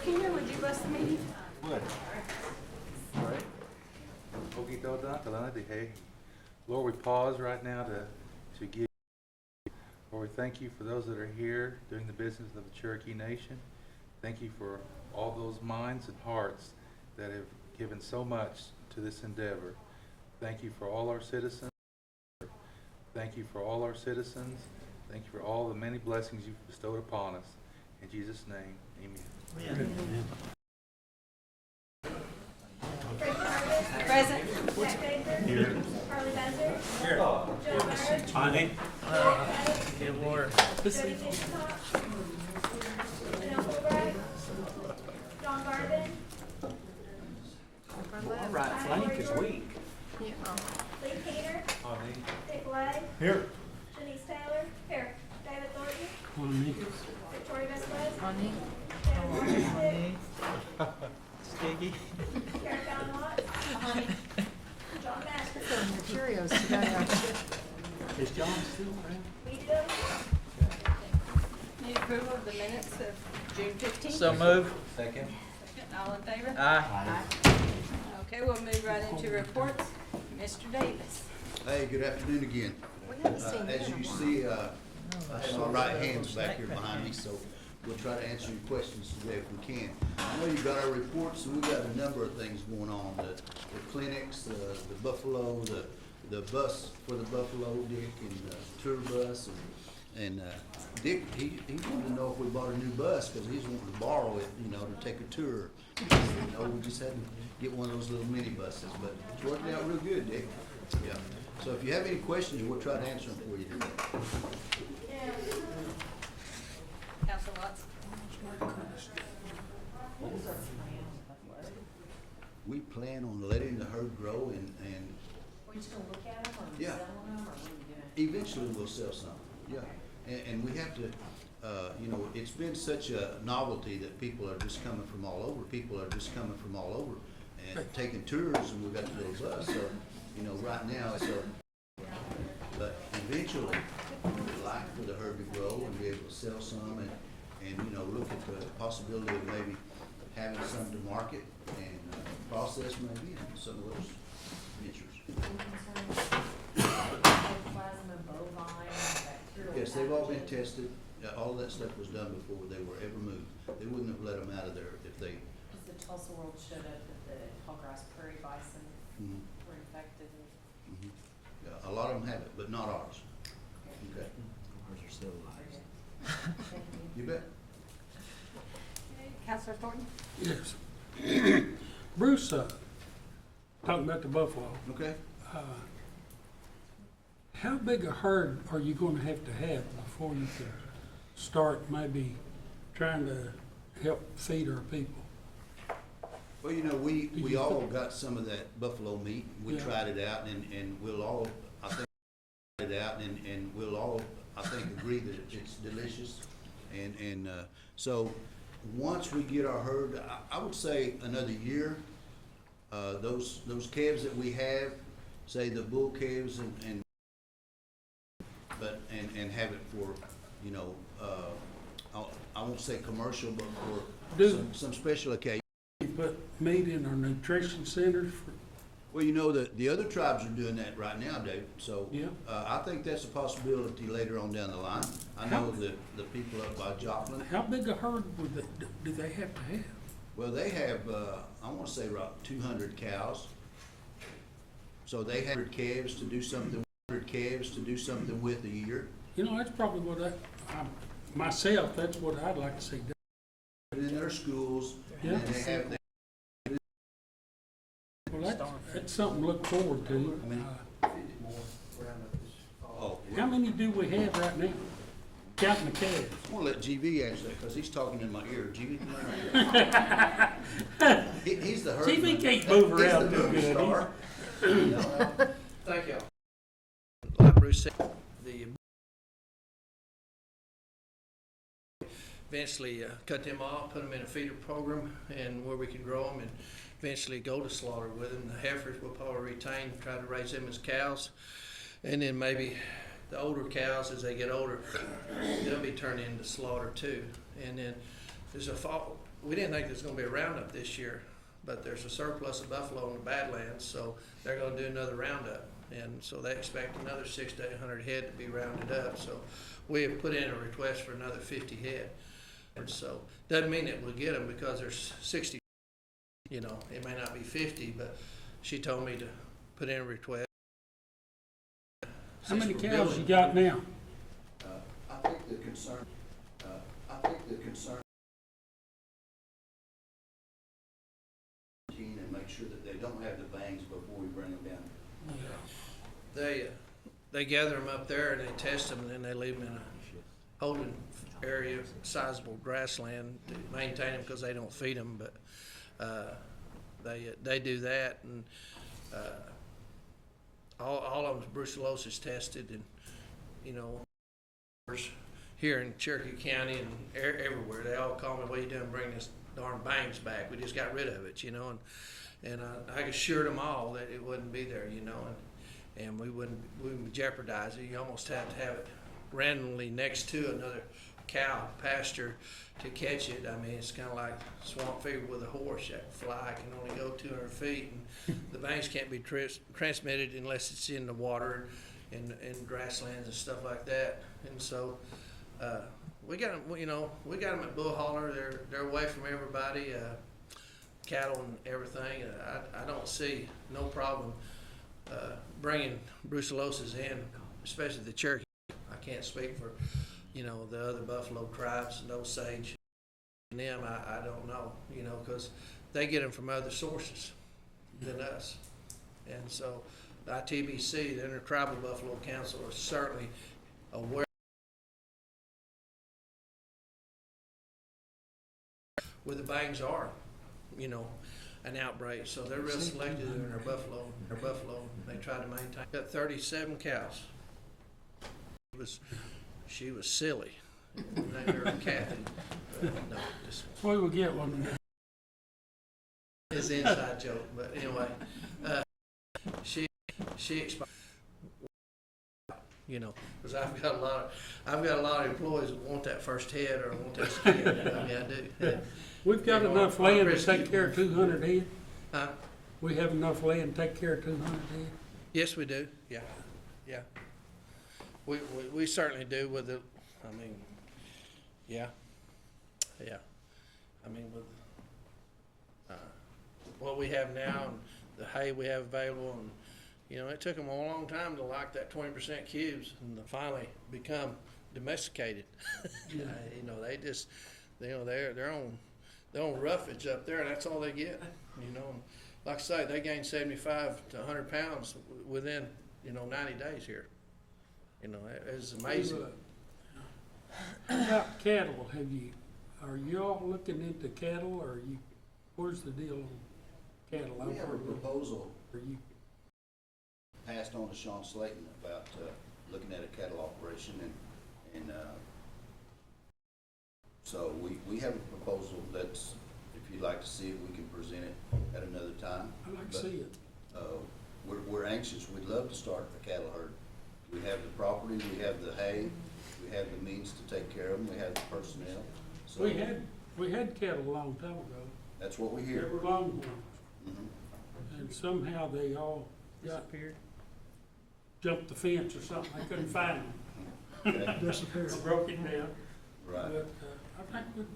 Keener, would you bless the meeting? Would. All right. Lord, we pause right now to give. Lord, we thank you for those that are here doing the business of the Cherokee Nation. Thank you for all those minds and hearts that have given so much to this endeavor. Thank you for all our citizens. Thank you for all our citizens. Thank you for all the many blessings you've bestowed upon us. In Jesus' name, amen. Amen. Present. Jack Baker. Here. Harley Benzer. Here. Joe Bernard. Honey. Derek Get water. Pettit. Jody Fisher-Top. Janelle Fulbright. John Garvin. All right, flank is weak. Lee Keener. Dick Lay. Here. Janice Taylor. Here. David Thornton. Honey. Victoria Vesquez. Honey. Dan Stick. Stiggy. Karen Fallon Watts. John Masters. Cheerios today. Is John still around? We do. Need approval of the minutes of June 15th? So move. Second. All in favor? Aye. Okay, we'll move right into reports. Mr. Davis. Hey, good afternoon again. We haven't seen As him. you see, I have my right hands back here behind me, so we'll try to answer your questions today if we can. I know you've got our reports, and we've got a number of things going on. The clinics, the Buffalo, the bus for the Buffalo, Dick, and the tour bus. And Dick, he wanted to know if we bought a new bus, because he's wanting to borrow it, to take a tour. We just had to get one of those little mini buses, but it's working out real good, Dick. Yeah. So if you have any questions, we'll try to answer them for you today. Council Watts. We plan on letting the herd grow and We're just gonna look at them or Yeah. selling them, or what are we doing? eventually we'll sell some. Yeah. And we have to, it's been such a novelty that people are just coming from all over. People are just coming from all over and taking tours, and we've got the little bus. So, right now it's but eventually we'd like for the herd to grow and be able to sell some and look at the possibility of maybe having some to market and process maybe and some of those ventures. Plasma, bovine, bacterial. Yes, they've all been pathogens. tested. All that stuff was done before they were ever moved. They wouldn't have let them out of there if they. Because the Tulsa World showed up that the tallgrass prairie bison Mhm. were infected. Mhm. Yeah, a lot of them have it, but not ours. Okay. Ours are still alive. Thank you. You bet. Councilor Thornton. Yes. Bruce, talking about the buffalo, Okay. how big a herd are you gonna have before you can start maybe trying to help feed our people? Well, we all got some of that buffalo meat. We Yeah. tried it out and we'll all, I think, agree that it's delicious. And so once we get our herd, I would say another year, those calves that we have, say the bull calves and have it for, I won't say commercial, but for some special occasion. You put meat in our nutrition centers for, Well, the other tribes are doing that right now, Dave, so. Yeah. I think that's a possibility later on down the line. I know the people up by Joplin, how big a herd do they have to have? well, they have, I wanna say about 200 cows. So they have 100 calves to do something with a year. That's probably what myself, that's what I'd like to see done. In their schools, Yeah. and they have, Well, that's something to look forward to. How many do we have right now? Counting the calves. I wanna let GV answer that, cause he's talking in my ear. GV, come on. He's the herd. TV can't move around too He's the movie good. star. Thank you. Like Bruce said, eventually cut them off, put them in a feeder program, and where we can grow them, and eventually go to slaughter with them. The heifers we'll probably retain, try to raise them as cows, and then maybe the older cows, as they get older, they'll be turned into slaughter too. And then there's a we didn't think there was gonna be a roundup this year, but there's a surplus of buffalo in the Badlands, so they're gonna do another roundup. And so they expect another 600 to 800 head to be rounded up, so we have put in a request for another 50 head. And so, doesn't mean that we'll get them because there's 60, you know, it may not be 50, but she told me to put in a request. How many Since we're cows you building- got now? I think the concern, and make sure that they don't have the bangs before we bring them down. They gather them up there and they test them and then they leave them in a holding area, sizable grassland to maintain them because they don't feed them, but, they do that and, all of them's brucellosis tested and, you know, here in Cherokee County and everywhere, they all call me, what are you doing, bring this darn bangs back, we just got rid of it, you know, and I assured them all that it wouldn't be there, you know, and we wouldn't jeopardize it. You almost have to have it randomly next to another cow pasture to catch it. I mean, it's kind of like swamp fever with a horse. That fly can only go 200 feet, and the bangs can't be transmitted unless it's in the water and grasslands and stuff like that. And so we got them, you know, we got them at Bull Holler. They're away from everybody, cattle and everything. I don't see no problem bringing brucellosis in, especially the Cherokee. I can't speak for, you know, the other buffalo tribes and Osage and them. I don't know, you know, because they get them from other sources than us. And so the ITBC, the Intertribal Buffalo Council, are certainly aware where the bangs are, you know, an outbreak. So they're real selective in their buffalo. They try to maintain. Got 37 cows. She was silly. Named her Kathy. No, just We will get one. it's an inside joke. But anyway, she expired. You know, because I've got a lot of employees that want that first head or want that skin. I mean, I do. Yeah. We've got You know, enough our land to rescue- take care of 200 head. Huh? We have enough land to take care of 200 head. Yes, we do. Yeah, yeah. We certainly do with the, I mean, yeah. I mean, with what we have now and the hay we have available, and you know, it took them a long time to like that 20% cubes and to finally become domesticated. You know, they just, you know, they're on roughage up there, and that's all they get. You know, and like I say, they gain 75 to 100 pounds within, you know, 90 days here. You know, it's amazing. How about cattle? Are you all looking into cattle, or where's the deal on cattle? We have a proposal Are you, passed on to Sean Slayton about looking at a cattle operation, and so we have a proposal that's, if you'd like to see it, we can present it at another time. I'd like to see it. We're anxious. We'd love to start a cattle herd. We have the property, we have the hay, we have the means to take care of them, we have the personnel. So We had cattle a long time ago. that's what we They hear. were longhorns, Mhm. and somehow they all jumped the fence or something. I couldn't find them. Okay. Disappeared. Broke it down. Right. But I think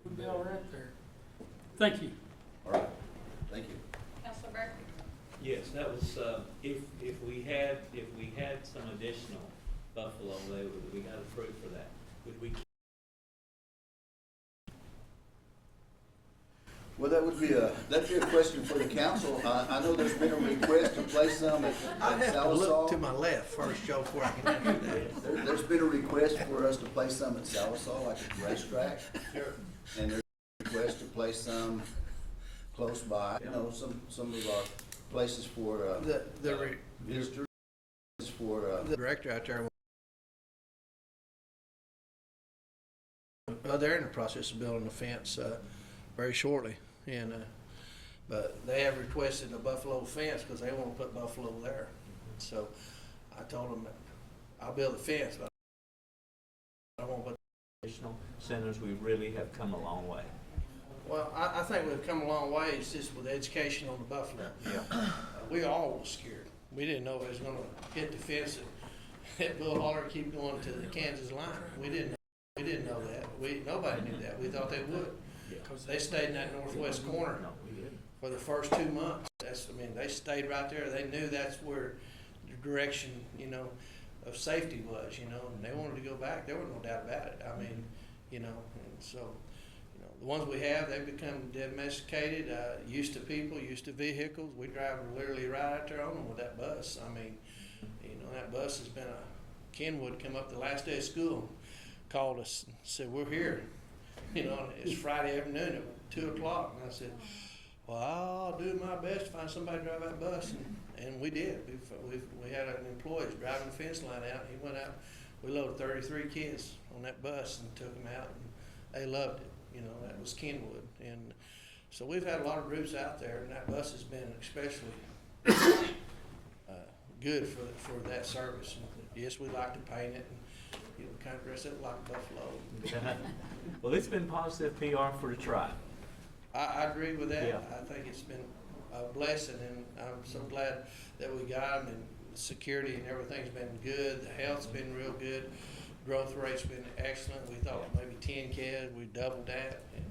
we'd be all right there. Thank you. All right. Thank you. Councilor Burke? Yes, that was, if we had some additional buffalo, we got approved for that, would we? Well, that'd be a question for the council. I know there's been a request to place some at I have to look to Salisaw. my left first, Joe, before I can answer that. There's been a request for us to place some at Salisaw, like at the racetrack. Sure. And there's a request to place some close by, you know, some of our places for, The visitors, for, director out there, they're in the process of building a fence very shortly, and but they have requested a buffalo fence because they want to put buffalo there. So I told them that I'll build a fence, but I won't put. Additional centers, we really have come a long way. Well, I think we've come a long ways just with education on the buffalo. Yeah. We all was scared. We didn't know it was gonna hit the fence and hit Bull Holler and keep going to the Kansas line. We didn't know that. Nobody knew that. We thought they would. They stayed in that northwest corner No, we didn't. for the first 2 months. They stayed right there. They knew that's where the direction, of safety was, and they wanted to go back. There was no doubt about it. And so, the ones we have, they've become domesticated, used to people, used to vehicles. We drive literally right out there on them with that bus. That bus has been Kenwood come up the last day of school, called us and said, "We're here." It's Friday afternoon at 2 o'clock. And I said, "Well, I'll do my best to find somebody to drive that bus." And we did. We had an employee driving the fence line out. He went out. We loaded 33 kids on that bus and took them out, and they loved it. That was Kenwood. And so we've had a lot of groups out there, and that bus has been especially good for that service. And yes, we like to paint it and kind of dress it like a buffalo. Well, it's been positive PR for the tribe. I agree with that. Yeah. I think it's been a blessing, and I'm so glad that we got them, and the security and everything's been good. The health's been real good. Growth rate's been excellent. We thought maybe 10 kids, we doubled that. And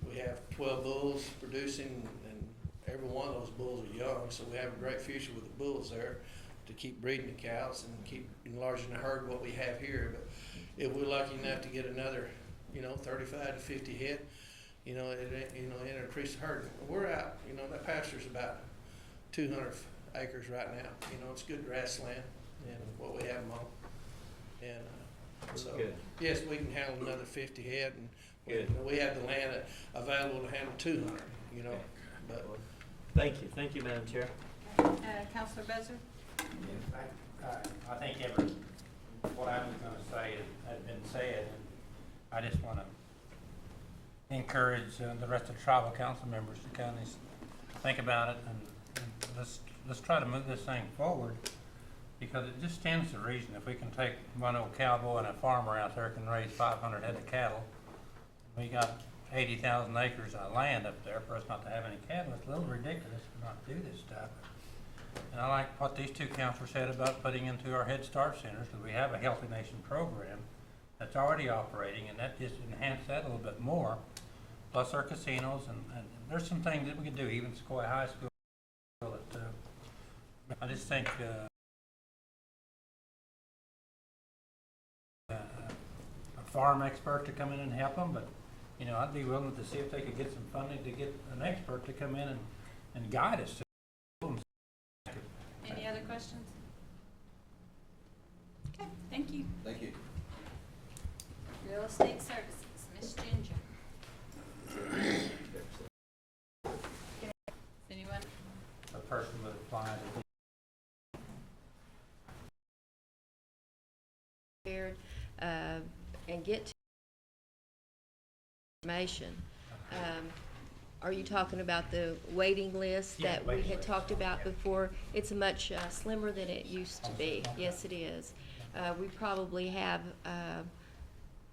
we have 12 bulls producing, and every one of those bulls are young, so we have a great future with the bulls there to keep breeding the cows and keep enlarging the herd what we have here. But if we're lucky enough to get another, 35 to 50 head, it increase the herd. We're out, that pasture's about 200 acres right now. It's good grassland and what we have them on. And so, Good. yes, we can handle another 50 head, and Good. we have the land available to handle 200, but Thank you, Madam Chair. Counselor Bezer? I think what I was gonna say has been said, and I just wanna encourage the rest of the tribal council members to kind of think about it, and let's try to move this thing forward, because it just stands to reason. If we can take one old cowboy and a farmer out there can raise 500 head of cattle, we got 80,000 acres of land up there for us not to have any cattle. It's a little ridiculous to not do this stuff. And I like what these two counselors said about putting into our Head Start centers, because we have a Healthy Nation program that's already operating, and that just enhanced that a little bit more. Plus our casinos, and there's some things that we can do, even Sequoia High School. I just think a farm expert to come in and help them, but I'd be willing to see if they could get some funding to get an expert to come in and guide us. Any other questions? Okay, thank you. Thank you. Real Estate Services, Ms. Ginger. Anyone? A person would apply to and get to information. Are you talking about the waiting list Yeah, that we waiting had list, talked about yeah. before? It's much slimmer than it used to be. Yes, it is. We probably have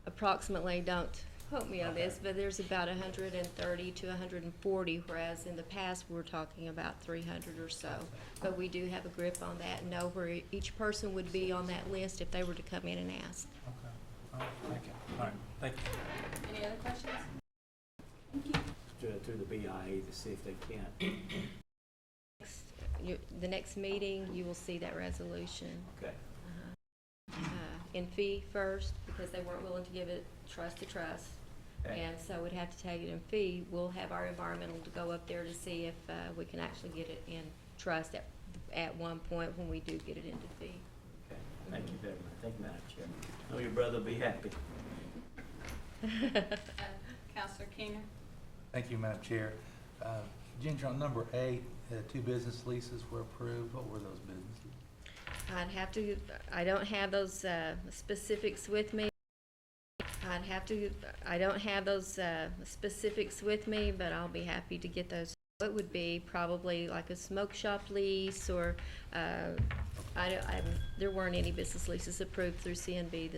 approximately, don't quote me on this, but there's about 130 to 140, whereas in the past we were talking about 300 or so. But we do have a grip on that and know where each person would be on that list if they were to come in and ask. Okay. All right, thank you. All right, thank you. Any other questions? Thank you. Through the BIA to see if they can. The next meeting, you will see that resolution. Okay. In fee first, because they weren't willing to give it trust to trust. Okay. And so we'd have to take it in fee. We'll have our environmental to go up there to see if we can actually get it in trust at one point when we do get it into fee. Okay. Thank you very much. Thank you, Madam Chair. I know your brother will be happy. Counselor Keener? Thank you, Madam Chair. Ginger, on number 8, 2 business leases were approved. What were those businesses? I don't have those specifics with me. I don't have those specifics with me, but I'll be happy to get those. It would be probably like a smoke shop lease, or there weren't any business leases approved through CNB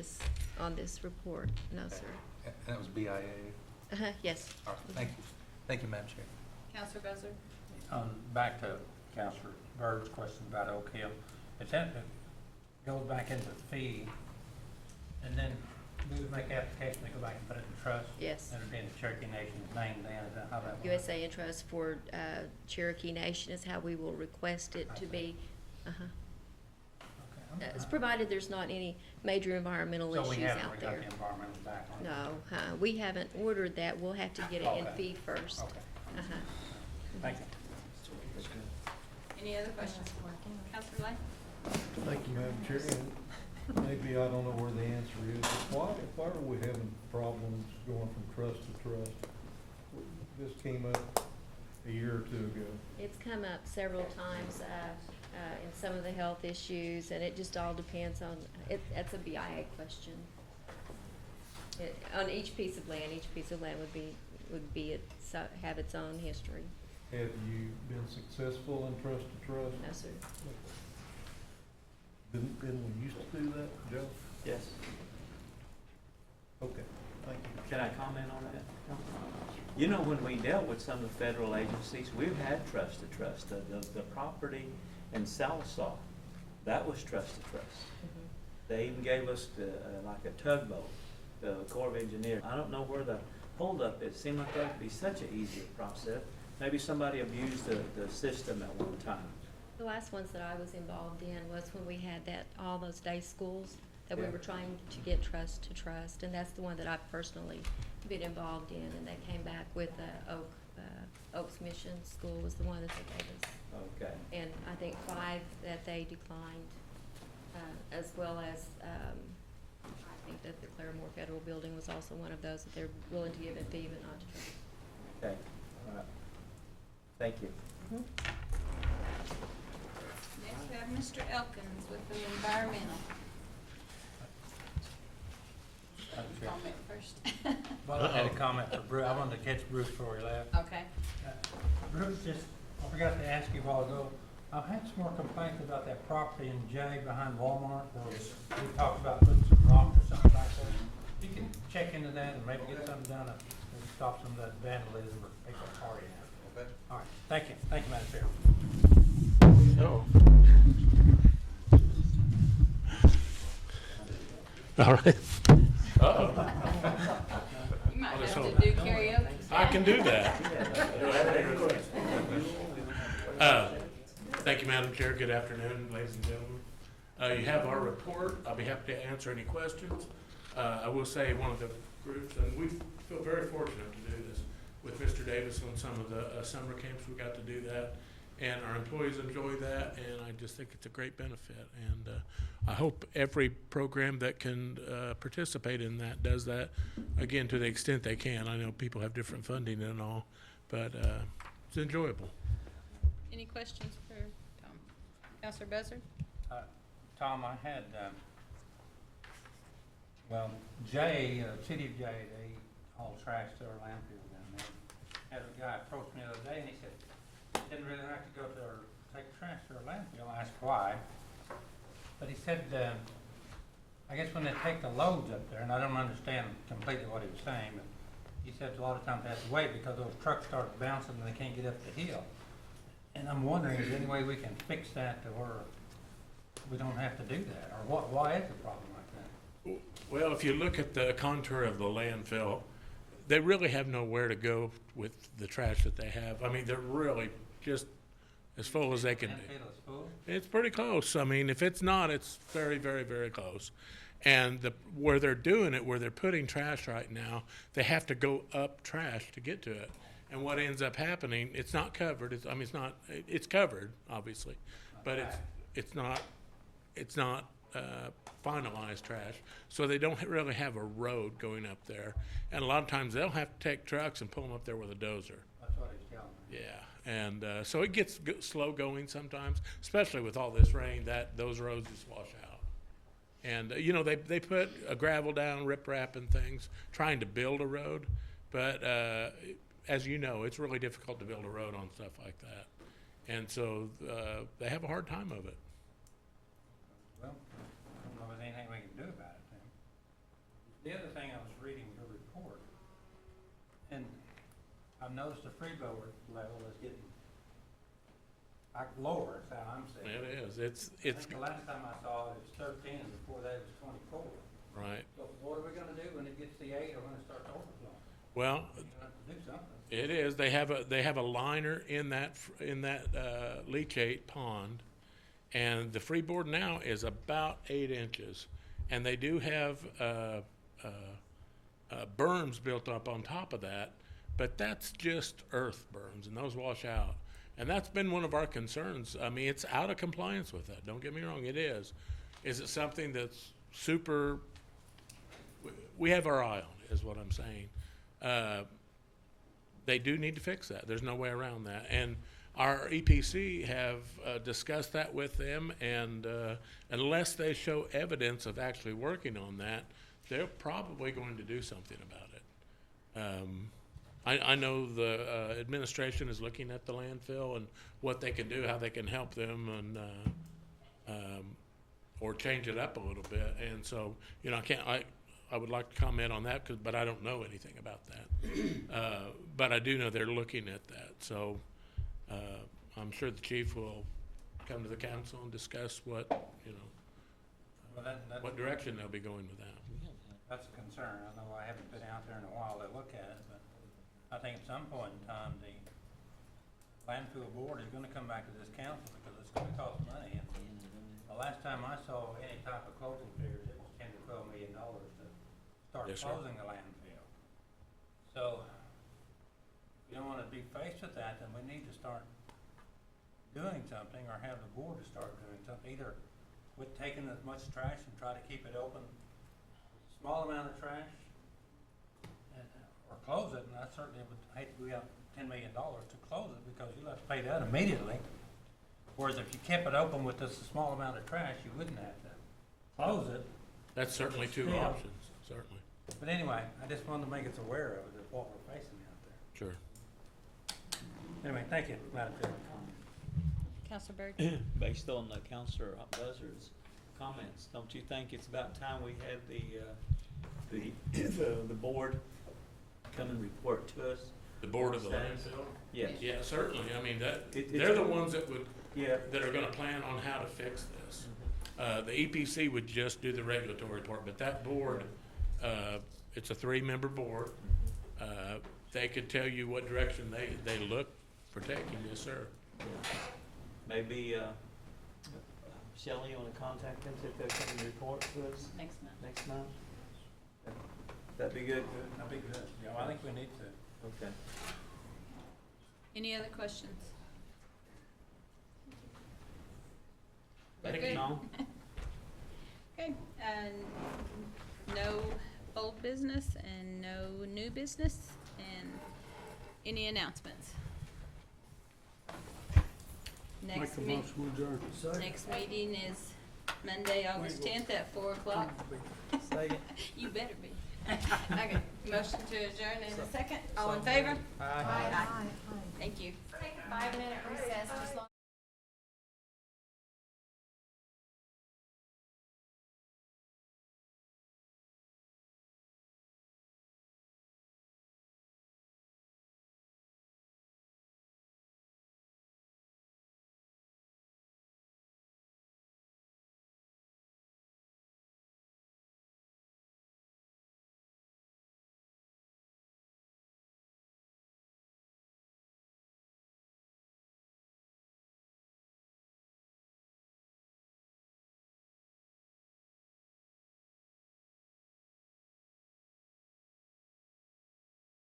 on this report. No, sir. And that was BIA? Yes. All right, thank you. Thank you, Madam Chair. Counselor Buzzer? Back to Councilor Bird's question about Oak Hill. It goes back into the fee, and then we would make application to go back and put it in trust? Yes. And it'd be in the Cherokee Nation's name then, is that how that works? USA and Trust for Cherokee Nation is how we will request it to be. Okay. It's provided there's not any major environmental So we issues haven't out got there. the environmental back on it? No, we haven't ordered that. We'll have to get it in Okay. fee first. Okay, thank you. Any other questions? Counselor Lane? Thank you, Madam Chair, and maybe I don't know where the answer is, but why are we having problems going from trust to trust? This came up a year or two ago. It's come up several times in some of the health issues, and it just all depends on, that's a BIA question. On each piece of land would have its own history. Have you been successful in trust to trust? No, sir. Didn't we used to do that, Joe? Yes. Okay, thank you. Can I comment on that? You know, when we dealt with some of the federal agencies, we've had trust to trust. The property in Salsa, that was trust to trust. They even gave us like a tugboat, the Corps of Engineers. I don't know where the holdup is. Seemed like that would be such an easier process. Maybe somebody abused the system at one time. The last ones that I was involved in was when we had all those day schools that we Yeah. were trying to get trust to trust, and that's the one that I've personally been involved in, and they came back with Oaks Mission School was the one that they gave us. Okay. And I think 5 that they declined, as well as, I think that the Claremore Federal Building was also one of those that they're willing to give a fee but not to trust. Okay. All right. Thank you. Next, we have Mr. Elkins with the environmental. Madam Chair. Comment first. Well, I had a comment for Bruce. I wanted to catch Bruce before he left. Okay. Bruce, I forgot to ask you a while ago, I've had some more complaints about that property in J behind Walmart, where we talked about putting some rock or something like that. You can check into that and maybe get something done to stop some of that vandalism or people partying. Okay. All right, thank you, Madam Chair. All right. You might have to do karaoke. I can do that. Thank you, Madam Chair. Good afternoon, ladies and gentlemen. You have our report. I'll be happy to answer any questions. I will say one of the groups, and we feel very fortunate to do this with Mr. Davis on some of the summer camps. We got to do that, and our employees enjoy that, and I just think it's a great benefit. And I hope every program that can participate in that does that, again, to the extent they can. I know people have different funding and all, but it's enjoyable. Any questions for Tom? Counselor Buzzer? Tom, I had, Jay, City of Jay, they haul trash to our landfill down there. Had a guy approach me the other day and he said, didn't really like to go to take trash to our landfill. I asked why. But he said, I guess when they take the loads up there, and I don't understand completely what he was saying, but he said a lot of times they have to wait because those trucks start bouncing and they can't get up the hill. And I'm wondering, is there any way we can fix that to where we don't have to do that? Or why is the problem like that? Well, if you look at the contour of the landfill, they really have nowhere to go with the trash that they have. I mean, they're really just as full as they can be. Landfill is full? It's pretty close. I mean, if it's not, it's very, very, very close. And where they're doing it, where they're putting trash right now, they have to go up trash to get to it. And what ends up happening, it's not covered. It's covered, obviously, but it's not finalized trash. So they don't really have a road going up there. And a lot of times they'll have to take trucks and pull them up there with a dozer. That's what he's telling me. Yeah, and so it gets slow going sometimes, especially with all this rain, those roads just wash out. And, they put a gravel down, riprap and things, trying to build a road, but as you know, it's really difficult to build a road on stuff like that. And so they have a hard time of it. Well, I don't know if there's anything we can do about it then. The other thing, I was reading your report, I've noticed the freeboard level is getting lower, is how I'm seeing it. It is, I it's, think the last time I saw it, it was 13, and before that it was 24. right. So what are we gonna do when it gets to 8 or when it starts overflowing? Well, We're gonna have to do something. it is, they have a liner in that, leachate pond, and the freeboard now is about 8 inches. And they do have, berms built up on top of that, but that's just earth berms, and those wash out. And that's been one of our concerns. I mean, it's out of compliance with that, don't get me wrong, it is. Is it something that's super, we have our eye on it, is what I'm saying. They do need to fix that, there's no way around that. And our EPC have discussed that with them, and unless they show evidence of actually working on that, they're probably going to do something about it. I know the administration is looking at the landfill and what they can do, how they can help them, and or change it up a little bit. And so, you know, I would like to comment on that, but I don't know anything about that. But I do know they're looking at that. So I'm sure the chief will come to the council and discuss what, you know, Well, what direction they'll be going with that. that's a concern. I know I haven't been out there in a while to look at it, but I think at some point in time, the landfill board is gonna come back to this council because it's gonna cost money. And the last time I saw any type of closing figures, it was $10 to $12 million to start Yes, sir. closing the landfill. So, if we don't wanna be faced with that, then we need to start doing something, or have the board to start doing something, either with taking as much trash and try to keep it open, small amount of trash, or close it, and I certainly would hate to go out $10 million to close it, because you'll have to pay that immediately. Whereas if you kept it open with just a small amount of trash, you wouldn't have to close it. That's certainly two Yeah. options, certainly. But anyway, I just wanted to make us aware of it, of what we're facing out there. Sure. Anyway, thank you, Madam Chair. Counselor Berg? Based on Councilor Buzzard's comments, don't you think it's about time we had the board come and report to us? The board of the Status? landfill? Yes. Yeah, certainly. I mean, It's- they're the ones that would, Yeah. that are gonna plan on how to fix this. The EPC would just do the regulatory part, but that board, it's a 3-member board. They could tell you what direction they look for taking, yes, sir. Maybe, Shelley, you wanna contact them, see if they'll come and report to us Next month. next month? That'd be good? That'd be good. Yeah, I think we need to. Okay. Any other questions? Thank Okay. you. No? Okay, no old business and no new business, and any announcements? Make Next a meeting, motion to adjourn. next meeting is Monday, August 10th at 4 o'clock. Second. You better be. Okay, motion to adjourn in a second. All in favor? Aye. Thank you. Take a 5-minute recess, just long.